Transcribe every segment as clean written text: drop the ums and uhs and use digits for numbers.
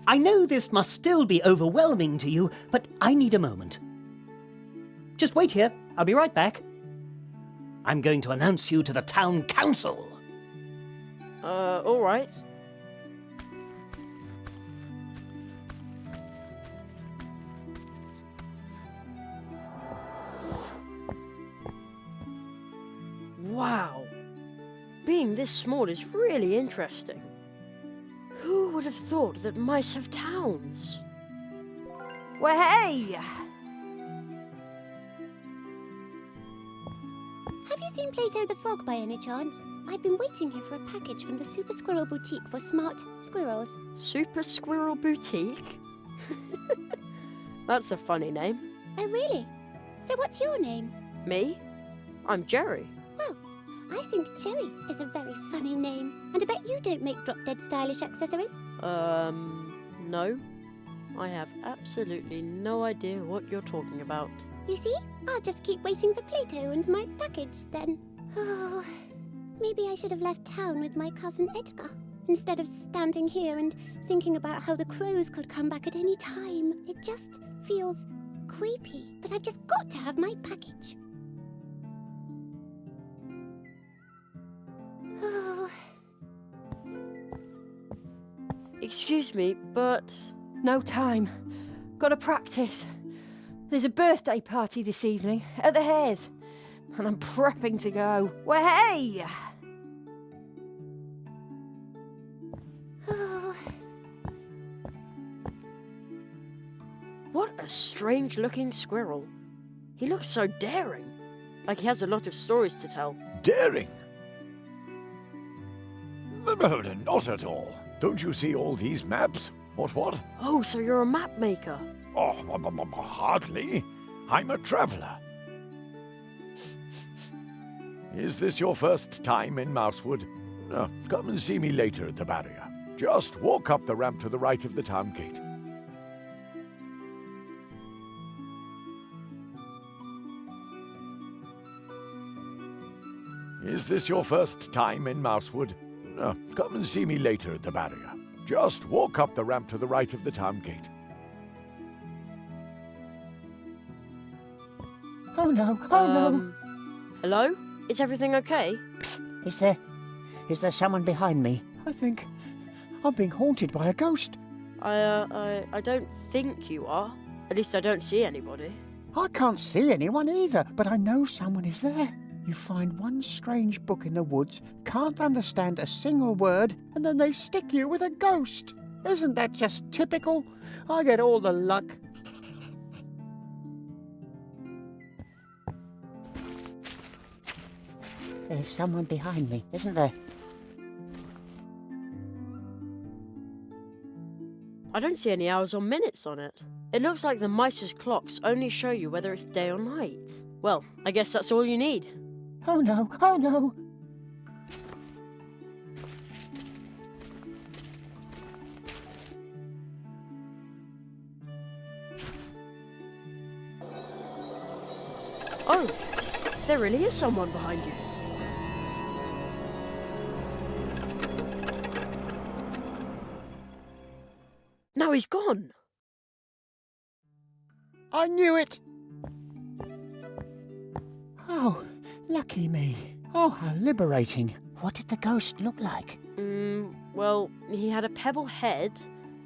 I know this must still be overwhelming to you, but I need a moment. Just wait here. I'll be right back. I'm going to announce you to the town council. All right. Wow. Being this small is really interesting. Who would have thought that mice have towns? Well, hey! Have you seen Plato the Frog by any chance? I've been waiting here for a package from the Super Squirrel Boutique for smart squirrels. Super Squirrel Boutique? That's a funny name. Oh, really? So what's your name? Me? I'm Jerry. Well, I think Jerry is a very funny name. And I bet you don't make drop-dead stylish accessories. No. I have absolutely no idea what you're talking about. You see? I'll just keep waiting for Plato and my package then. Oh, maybe I should have left town with my cousin Edgar, instead of standing here and thinking about how the crows could come back at any time. It just feels creepy, but I've just got to have my package. Oh. Excuse me, but... No time. Gotta practice. There's a birthday party this evening at the Hares, and I'm prepping to go. Well, hey! Oh. What a strange-looking squirrel. He looks so daring, like he has a lot of stories to tell. Daring? Not at all. Don't you see all these maps? What? Oh, so you're a map maker. Oh, hardly. I'm a traveller. Is this your first time in Mousewood? Come and see me later at the barrier. Just walk up the ramp to the right of the town gate. Is this your first time in Mousewood? Come and see me later at the barrier. Just walk up the ramp to the right of the town gate. Oh no, oh no. Hello? Is everything okay? Psst, is there someone behind me? I think I'm being haunted by a ghost. I don't think you are. At least I don't see anybody. I can't see anyone either, but I know someone is there. You find one strange book in the woods, can't understand a single word, and then they stick you with a ghost. Isn't that just typical? I get all the luck. There's someone behind me, isn't there? I don't see any hours or minutes on it. It looks like the mice's clocks only show you whether it's day or night. Well, I guess that's all you need. Oh no, oh no. Oh, there really is someone behind you. Now he's gone. I knew it. Oh, lucky me. Oh, how liberating. What did the ghost look like? Well, he had a pebble head,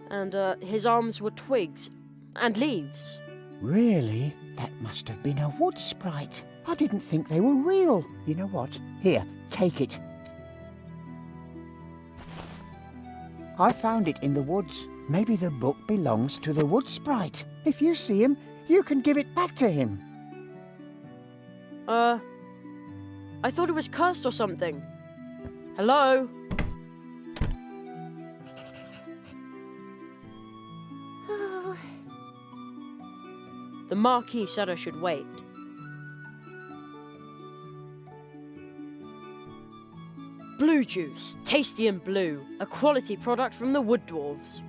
and his arms were twigs and leaves. Really? That must have been a wood sprite. I didn't think they were real. You know what? Here, take it. I found it in the woods. Maybe the book belongs to the wood sprite. If you see him, you can give it back to him. I thought it was cursed or something. Hello? Oh. The Marquis said I should wait. Blue juice, tasty and blue, a quality product from the Wood Dwarves.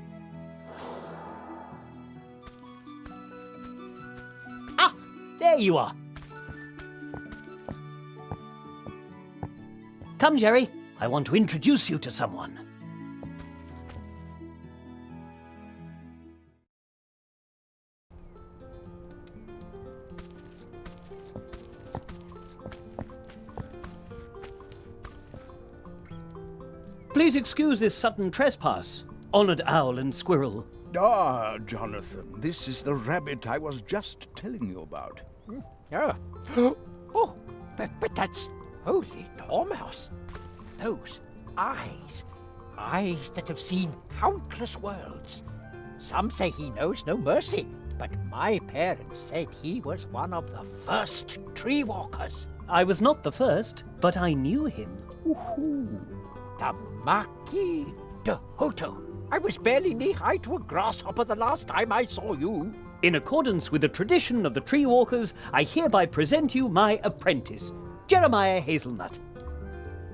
Ah, there you are. Come, Jerry. I want to introduce you to someone. Please excuse this sudden trespass, honoured owl and squirrel. Ah, Jonathan, this is the rabbit I was just telling you about. Oh, but that's holy dormouse. Those eyes that have seen countless worlds. Some say he knows no mercy, but my parents said he was one of the first tree walkers. I was not the first, but I knew him. The Marquis de Hoto. I was barely knee-high to a grasshopper the last time I saw you. In accordance with the tradition of the tree walkers, I hereby present you my apprentice, Jeremiah Hazelnut.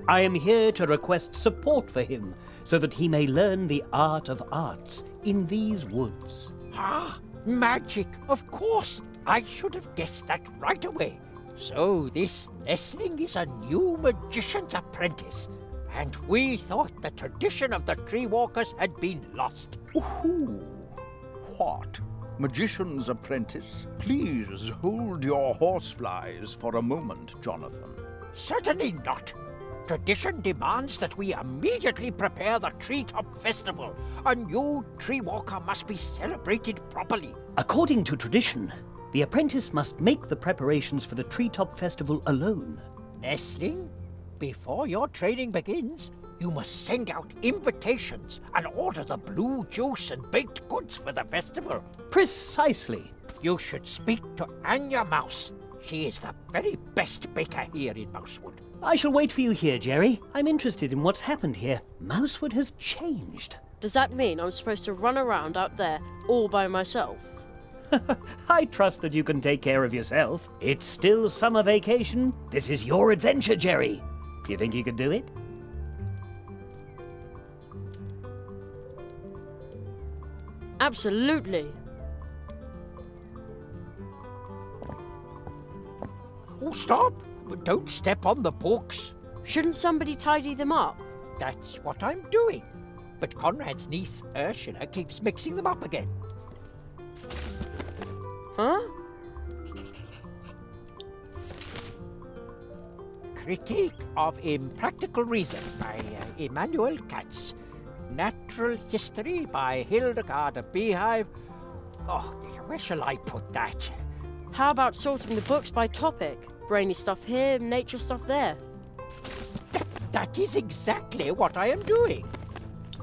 I am here to request support for him, so that he may learn the art of arts in these woods. Ah, magic, of course. I should have guessed that right away. So this nestling is a new magician's apprentice, and we thought the tradition of the tree walkers had been lost. Ooh, what? Magician's apprentice? Please hold your horseflies for a moment, Jonathan. Certainly not. Tradition demands that we immediately prepare the Treetop Festival. A new tree walker must be celebrated properly. According to tradition, the apprentice must make the preparations for the Treetop Festival alone. Nestling, before your training begins, you must send out invitations and order the blue juice and baked goods for the festival. Precisely. You should speak to Anya Mouse. She is the very best baker here in Mousewood. I shall wait for you here, Jerry. I'm interested in what's happened here. Mousewood has changed. Does that mean I'm supposed to run around out there all by myself? I trust that you can take care of yourself. It's still summer vacation. This is your adventure, Jerry. Do you think you could do it? Absolutely. Oh, stop! Don't step on the books. Shouldn't somebody tidy them up? That's what I'm doing. But Conrad's niece, Ursula, keeps mixing them up again. Huh? Critique of Impractical Reason by Immanuel Katz. Natural History by Hildegard of Beehive. Oh, where shall I put that? How about sorting the books by topic? Brainy stuff here, nature stuff there. That is exactly what I am doing.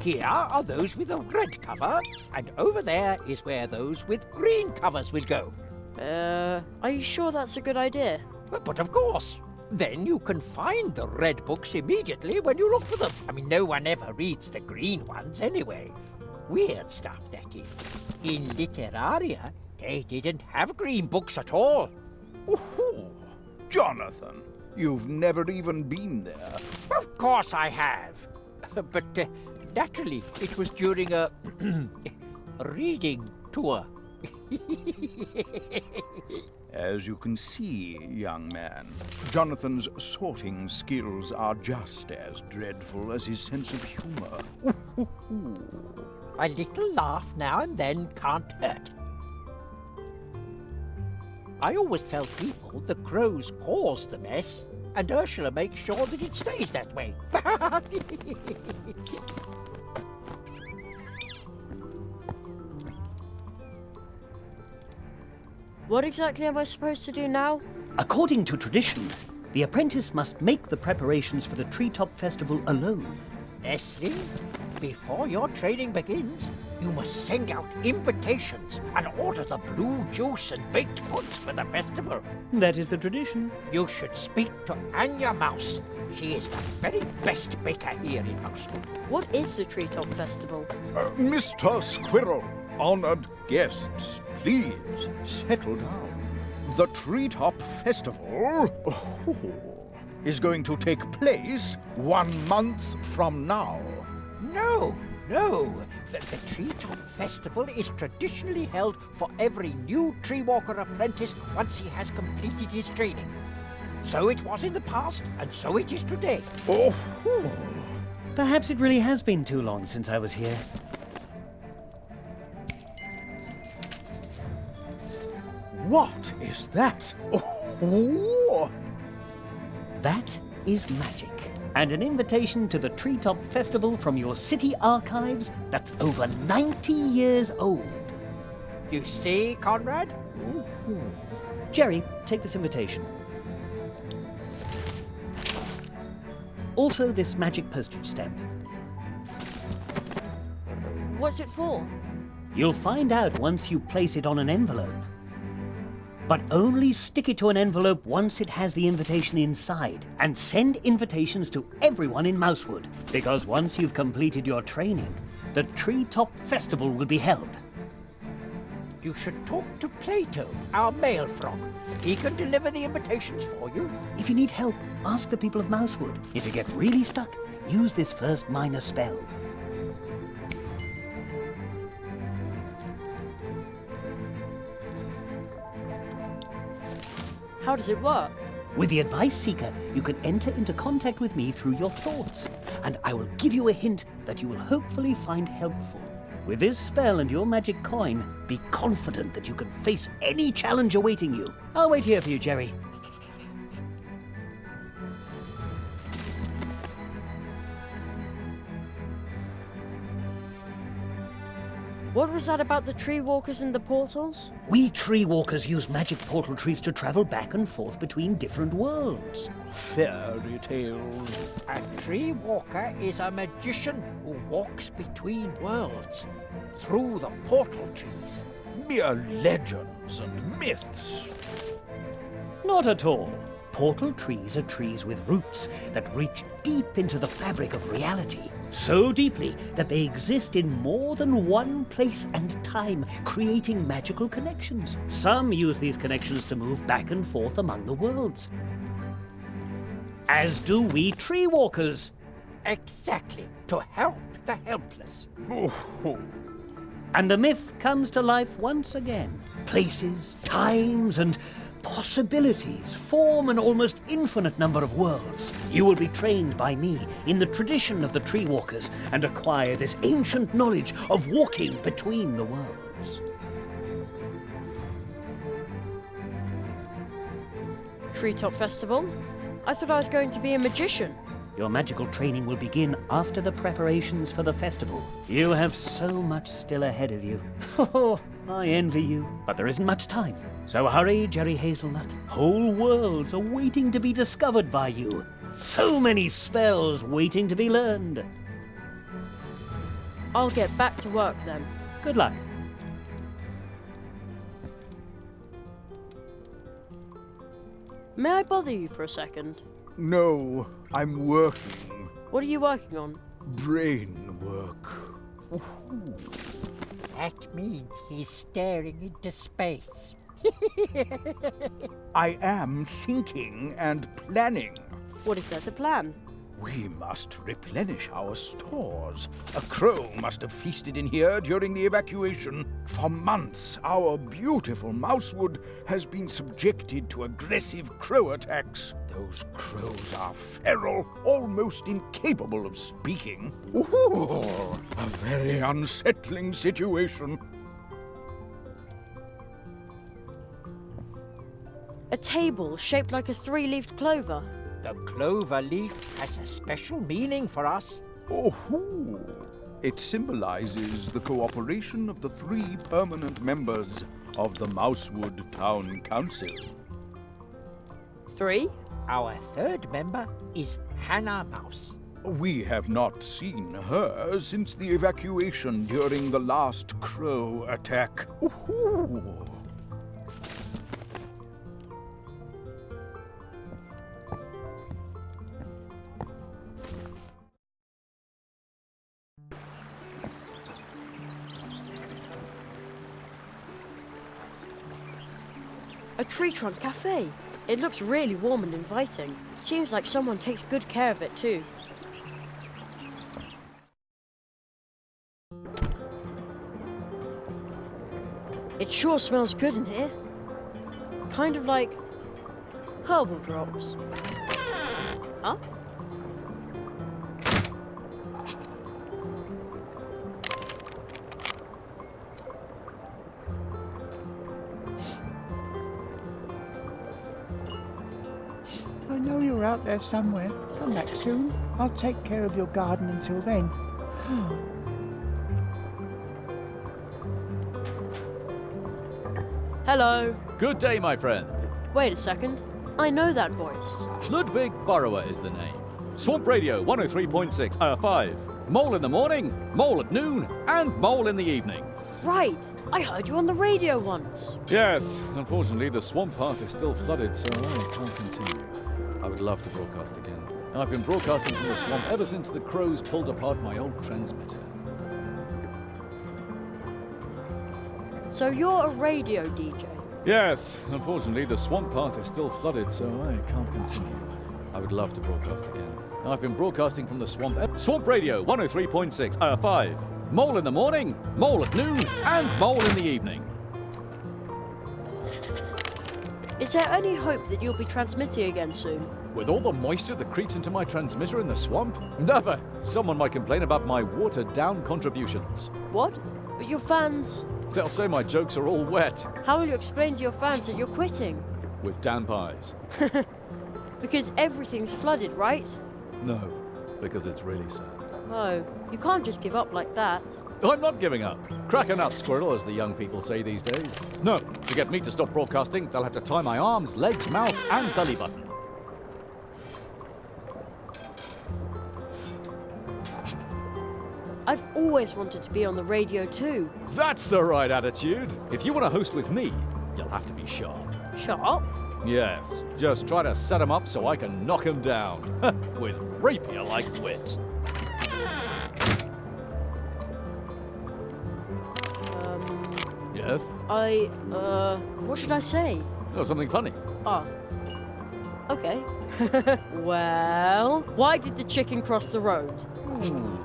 Here are those with a red cover, and over there is where those with green covers will go. Are you sure that's a good idea? But of course. Then you can find the red books immediately when you look for them. I mean, no one ever reads the green ones anyway. Weird stuff, that is. In Literaria, they didn't have green books at all. Ooh, Jonathan, you've never even been there. Of course I have. But naturally, it was during a reading tour. As you can see, young man, Jonathan's sorting skills are just as dreadful as his sense of humor. A little laugh now and then can't hurt. I always tell people the crows cause the mess, and Ursula makes sure that it stays that way. What exactly am I supposed to do now? According to tradition, the apprentice must make the preparations for the Treetop Festival alone. Nestling, before your training begins, you must send out invitations and order the blue juice and baked goods for the festival. That is the tradition. You should speak to Anya Mouse. She is the very best baker here in Mousewood. What is the Treetop Festival? Mr. Squirrel, honored guests, please settle down. The Treetop Festival is going to take place 1 month from now. No. The Treetop Festival is traditionally held for every new tree walker apprentice once he has completed his training. So it was in the past, and so it is today. Perhaps it really has been too long since I was here. What is that? That is magic. and an invitation to the Treetop Festival from your city archives that's over 90 years old. You see, Conrad? Jerry, take this invitation. Also this magic postage stamp. What's it for? You'll find out once you place it on an envelope. But only stick it to an envelope once it has the invitation inside, and send invitations to everyone in Mousewood, because once you've completed your training, the Treetop Festival will be held. You should talk to Plato, our male frog. He can deliver the invitations for you. If you need help, ask the people of Mousewood. If you get really stuck, use this first minor spell. How does it work? With the Advice Seeker, you can enter into contact with me through your thoughts, and I will give you a hint that you will hopefully find helpful. With this spell and your magic coin, be confident that you can face any challenge awaiting you. I'll wait here for you, Jerry. What was that about the tree walkers and the portals? We tree walkers use magic portal trees to travel back and forth between different worlds. Fairy tales. A tree walker is a magician who walks between worlds, through the portal trees. Mere legends and myths. Not at all. Portal trees are trees with roots that reach deep into the fabric of reality. So deeply that they exist in more than one place and time, creating magical connections. Some use these connections to move back and forth among the worlds. As do we tree walkers. Exactly, to help the helpless. And the myth comes to life once again. Places, times, and possibilities form an almost infinite number of worlds. You will be trained by me in the tradition of the tree walkers and acquire this ancient knowledge of walking between the worlds. Treetop Festival? I thought I was going to be a magician. Your magical training will begin after the preparations for the festival. You have so much still ahead of you. Oh, I envy you. But there isn't much time. So hurry, Jerry Hazelnut. Whole worlds are waiting to be discovered by you. So many spells waiting to be learned. I'll get back to work then. Good luck. May I bother you for a second? No, I'm working. What are you working on? Brain work. That means he's staring into space. I am thinking and planning. What is there to plan? We must replenish our stores. A crow must have feasted in here during the evacuation. For months, our beautiful Mousewood has been subjected to aggressive crow attacks. Those crows are feral, almost incapable of speaking. Ooh, a very unsettling situation. A table shaped like a three-leaved clover. The clover leaf has a special meaning for us. Oh, it symbolizes the cooperation of the 3 permanent members of the Mousewood Town Council. 3? Our third member is Hannah Mouse. We have not seen her since the evacuation during the last crow attack. Ooh. A tree trunk cafe. It looks really warm and inviting. Seems like someone takes good care of it too. It sure smells good in here. Kind of like herbal drops. Huh? I know you're you're out there somewhere, come back soon. I'll take care of your garden until then. Hello. Good day, my friend. Wait a second. I know that voice. Ludwig Burrower is the name. Swamp Radio 103.6, 5. Mole in the morning, mole at noon, and mole in the evening. Right. I heard you on the radio once. Yes, unfortunately, the swamp path is still flooded, so I can't continue. I would love to broadcast again. I've been broadcasting from the swamp ever since the crows pulled apart my old transmitter. So you're a radio DJ? Yes, unfortunately, the swamp path is still flooded, so I can't continue. I would love to broadcast again. I've been broadcasting from the swamp. Swamp Radio 103.6, 5. Mole in the morning, mole at noon, and mole in the evening. Is there any hope that you'll be transmitting again soon? With all the moisture that creeps into my transmitter in the swamp? Never! Someone might complain about my watered-down contributions. What? But your fans... They'll say my jokes are all wet. How will you explain to your fans that you're quitting? With damp eyes. Because everything's flooded, right? No, because it's really sad. Oh, you can't just give up like that. I'm not giving up. Crack a nut, squirrel, as the young people say these days. No, to get me to stop broadcasting, they'll have to tie my arms, legs, mouth, and belly button. I've always wanted to be on the radio too. That's the right attitude. If you want to host with me, you'll have to be sharp. Sharp? Yes, just try to set him up so I can knock him down. With rapier-like wit. Yes? What should I say? Oh, something funny. Oh. Okay. Well, why did the chicken cross the road?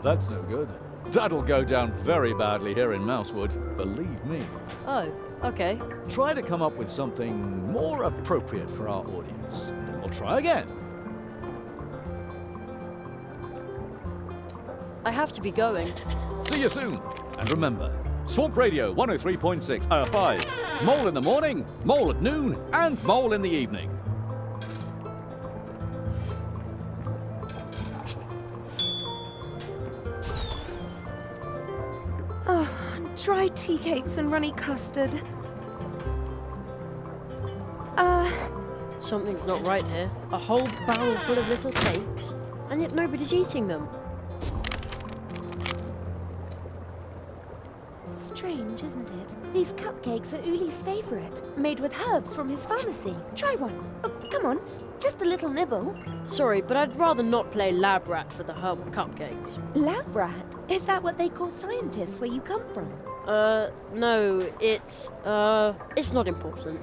That's no good. That'll go down very badly here in Mousewood, believe me. Oh, okay. Try to come up with something more appropriate for our audience. We'll try again. I have to be going. See you soon. And remember, Swamp Radio 103.6, 5. Mole in the morning, mole at noon, and mole in the evening. Dry tea cakes and runny custard. Something's not right here. A whole barrel full of little cakes, and yet nobody's eating them. Strange, isn't it? These cupcakes are Uli's favourite, made with herbs from his pharmacy. Try one. Oh, come on, just a little nibble. Sorry, but I'd rather not play lab rat for the herbal cupcakes. Lab rat? Is that what they call scientists where you come from? No, it's not important.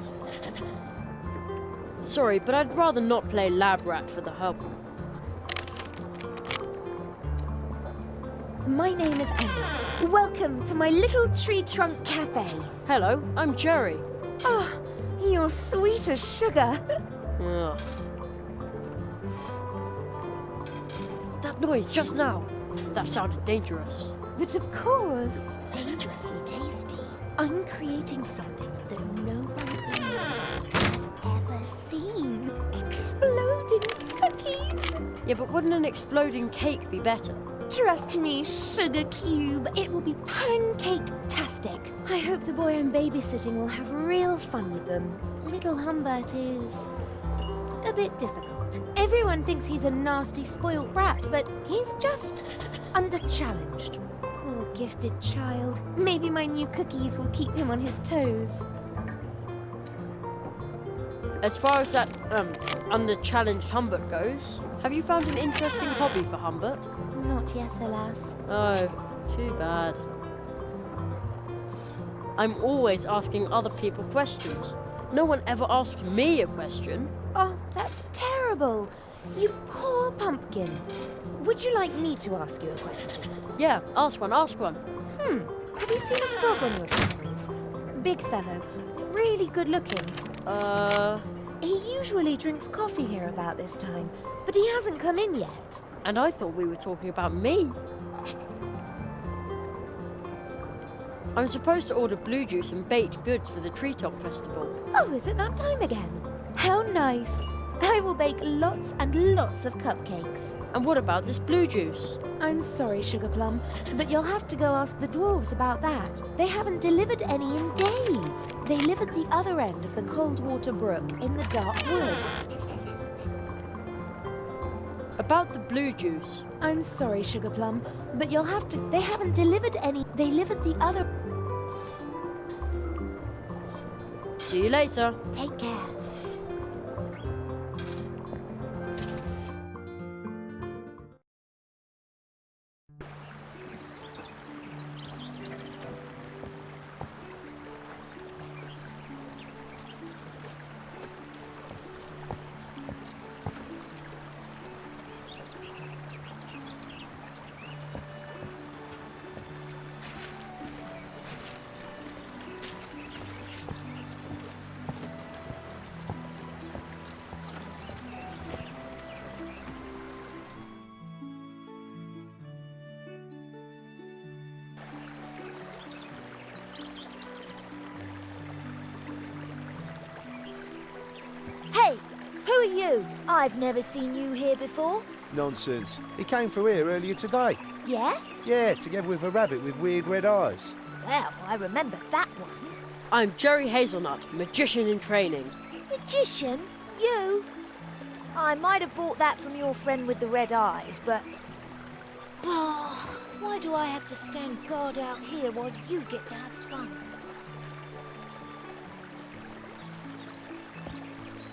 Sorry, but I'd rather not play lab rat for the herbal. My name is Emma. Welcome to my little tree trunk cafe. Hello, I'm Jerry. Oh, you're sweet as sugar. Ugh. That noise just now. That sounded dangerous. But of course, dangerously tasty. I'm creating something that no one in Mousewood has ever seen. Exploding cookies. Yeah, but wouldn't an exploding cake be better? Trust me, Sugar Cube, it will be pancake-tastic. I hope the boy I'm babysitting will have real fun with them. Little Humbert is a bit difficult. Everyone thinks he's a nasty, spoilt brat, but he's just under-challenged. Poor gifted child. Maybe my new cookies will keep him on his toes. As far as that, under-challenged Humbert goes, have you found an interesting hobby for Humbert? Not yet, alas. Oh, too bad. I'm always asking other people questions. No one ever asks me a question. Oh, that's terrible. You poor pumpkin. Would you like me to ask you a question? Yeah, ask one. Have you seen a frog on your travels? Big fellow, really good looking. He usually drinks coffee here about this time, but he hasn't come in yet. And I thought we were talking about me. I'm supposed to order blue juice and baked goods for the Treetop Festival. Oh, is it that time again? How nice. I will bake lots and lots of cupcakes. And what about this blue juice? I'm sorry, Sugar Plum, but you'll have to go ask the dwarves about that. They haven't delivered any in days. They live at the other end of the Coldwater Brook in the dark wood. About the blue juice. I'm sorry, Sugar Plum, but you'll have to... They haven't delivered any. They live at the other... See you later. Take care. Hey, who are you? I've never seen you here before. Nonsense. He came through here earlier today. Yeah? Yeah, together with a rabbit with weird red eyes. Well, I remember that one. I'm Jerry Hazelnut, magician in training. Magician? You? I might have bought that from your friend with the red eyes, but... Oh, why do I have to stand guard out here while you get to have fun?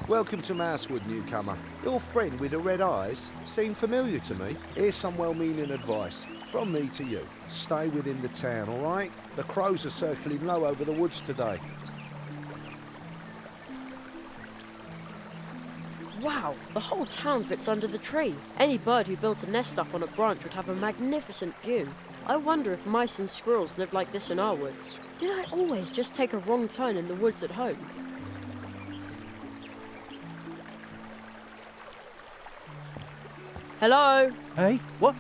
Welcome to Mousewood, newcomer. Your friend with the red eyes seemed familiar to me. Here's some well-meaning advice from me to you. Stay within the town, all right? The crows are circling low over the woods today. Wow, the whole town fits under the tree. Any bird who built a nest up on a branch would have a magnificent view. I wonder if mice and squirrels live like this in our woods. Did I always just take a wrong turn in the woods at home? Hello? Hey, what?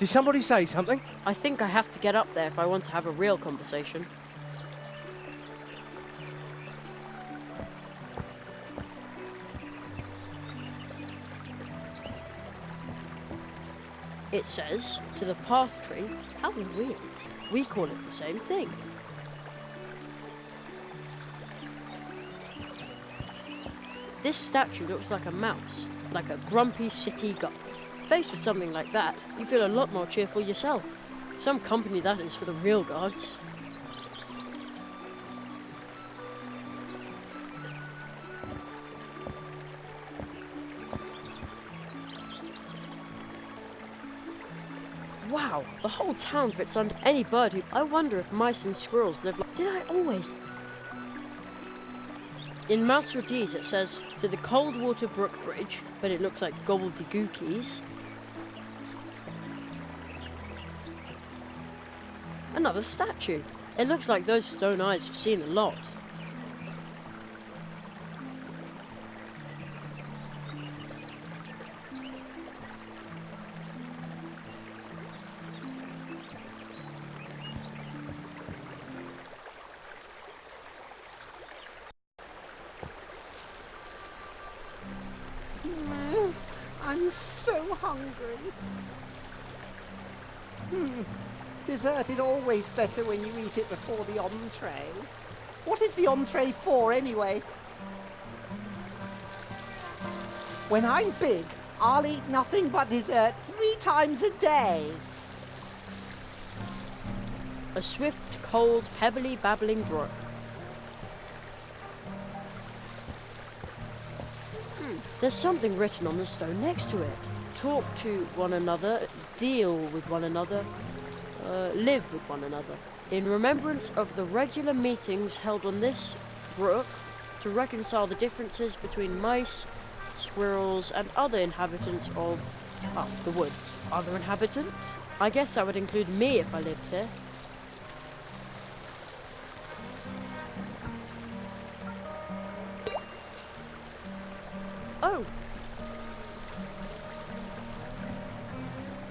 Did somebody say something? I think I have to get up there if I want to have a real conversation. It says, to the path tree. How weird. We call it the same thing. This statue looks like a mouse, like a grumpy city guy. Faced with something like that, you feel a lot more cheerful yourself. Some company that is for the real gods. Wow, the whole town fits under any bird who... I wonder if mice and squirrels live like... Did I always... In Mousewoodese it says, to the Coldwater Brook Bridge, but it looks like gobbledygookies. Another statue. It looks like those stone eyes have seen a lot. I'm so hungry. Dessert is always better when you eat it before the entree. What is the entree for, anyway? When I'm big, I'll eat nothing but dessert 3 times a day. A swift, cold, pebbly, babbling brook. There's something written on the stone next to it. Talk to one another, deal with one another, live with one another. In remembrance of the regular meetings held on this brook to reconcile the differences between mice, squirrels, and other inhabitants of the woods. Other inhabitants? I guess that would include me if I lived here. Oh!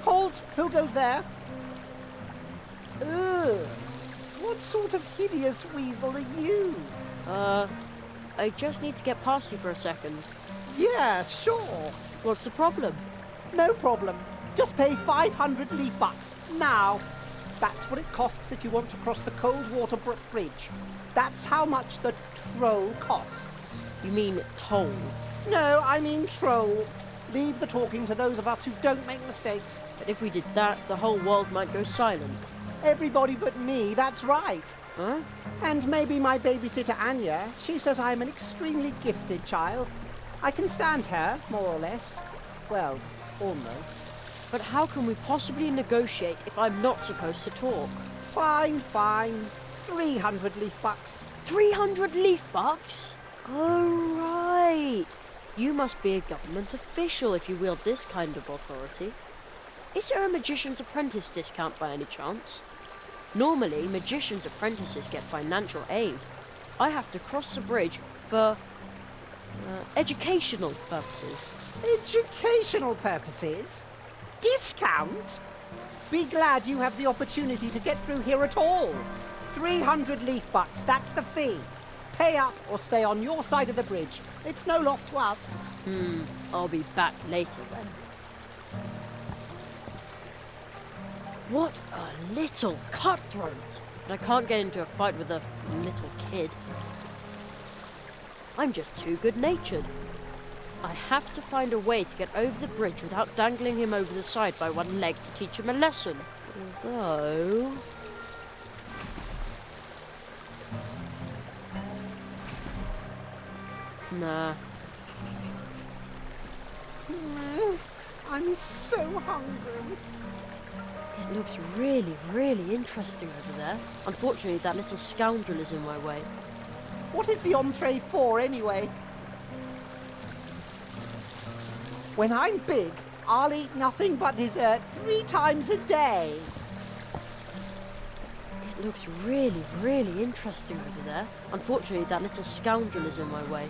Halt! Who goes there? Ugh! What sort of hideous weasel are you? I just need to get past you for a second. Yeah, sure. What's the problem? No problem. Just pay 500 leaf bucks, now. That's what it costs if you want to cross the Coldwater Brook Bridge. That's how much the troll costs. You mean toll? No, I mean troll. Leave the talking to those of us who don't make mistakes. But if we did that, the whole world might go silent. Everybody but me, that's right. Huh? And maybe my babysitter Anya. She says I'm an extremely gifted child. I can stand her, more or less. Well, almost. But how can we possibly negotiate if I'm not supposed to talk? Fine, fine. 300 leaf bucks. 300 leaf bucks? Oh, right. You must be a government official if you wield this kind of authority. Is there a magician's apprentice discount by any chance? Normally, magician's apprentices get financial aid. I have to cross the bridge for educational purposes. Educational purposes? Discount? Be glad you have the opportunity to get through here at all. 300 leaf bucks, that's the fee. Pay up or stay on your side of the bridge. It's no loss to us. I'll be back later then. What a little cutthroat! But I can't get into a fight with a little kid. I'm just too good-natured. I have to find a way to get over the bridge without dangling him over the side by one leg to teach him a lesson. Although... Nah. I'm so hungry. It looks really, really interesting over there. Unfortunately, that little scoundrel is in my way. What is the entree for, anyway? When I'm big, I'll eat nothing but dessert 3 times a day. It looks really, really interesting over there. Unfortunately, that little scoundrel is in my way.